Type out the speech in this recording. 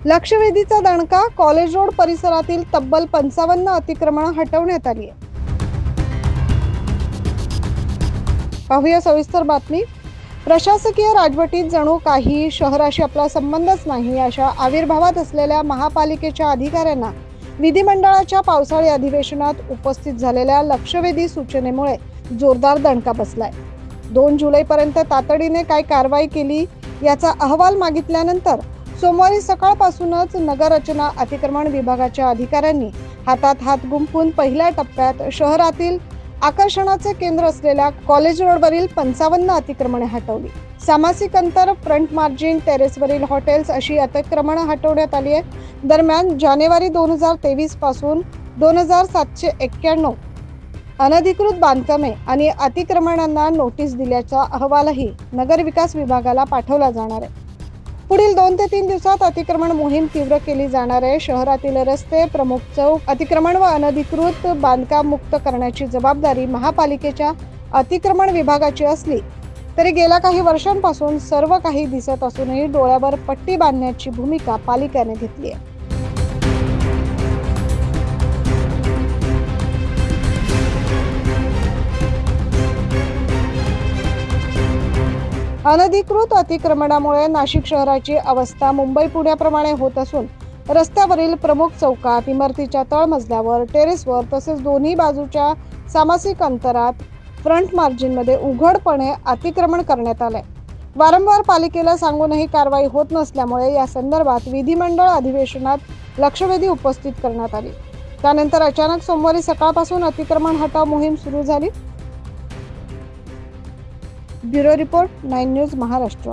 लक्षवेधीचा दणका, college road परिसरातील तब्बल 55 अतिक्रमणे हटवण्यात आली आहे। पाहूया सविस्तर बातमी। प्रशासकीय राजवटीत जणू काही शहराशी आपला संबंधच नाही अशा आविर्भावात असलेल्या महापालिकेच्या अधिकाऱ्यांना विधिमंडळाच्या पावसाळी अधिवेशनात उपस्थित झालेल्या लक्षवेधी सूचनेमुळे जोरदार दणका बसलाय। 2 जुलैपर्यंत तातडीने काय कारवाई केली याचा अहवाल मागितल्यानंतर सोमवारी सकाळपासूनच नगररचना अतिक्रमण विभागाच्या अधिकाऱ्यांनी हातात हात गुंफून पहिल्या टप्प्यात शहरातील आकर्षणाचे केंद्र असलेल्या कॉलेज रोडवरील 55 अतिक्रमणे हटवली। सामाजिक अंतर, फ्रंट मार्जिन, टेरेसवरील हॉटेल्स अशी अतिक्रमणे हटवण्यात आली आहे। दरम्यान जानेवारी 2023 पासून 2791 अनधिकृत बांधकामे आणि अतिक्रमणांना नोटीस दिल्याचा अहवालही नगरविकास विभागाला पाठवला जाणार आहे। पुढील 2 ते 3 दिवसात अतिक्रमण मोहीम तीव्र केली जाणार आहे। शहरातील रस्ते, प्रमुख चौक, अतिक्रमण व अनधिकृत बांधकाम मुक्त करण्याची जबाबदारी महापालिकेच्या अतिक्रमण विभागाची असली तरी गेल्या काही वर्षांपासून सर्व काही दिसत असूनही डोळ्यावर पट्टी बांधण्याची भूमिका पालिकेने घेतली आहे। अनधिकृत अतिक्रमणामुळे नाशिक शहराची अवस्था मुंबई पुण्याप्रमाणे होत असून रस्त्यावरील प्रमुख चौकात, इमारतीच्या तळमजल्यावर, टेरेसवर तसेच दोन्ही बाजूच्या सामाजिक अंतरात, फ्रंट मार्जिनमध्ये उघडपणे अतिक्रमण करण्यात आले। वारंवार पालिकेला सांगूनही कारवाई होत नसल्यामुळे या संदर्भात विधिमंडळ अधिवेशनात लक्षवेधी उपस्थित करण्यात आली। त्यानंतर अचानक सोमवारी सकाळपासून अतिक्रमण हटाव मोहीम सुरू झाली। Bureau report 9 news Maharashtra.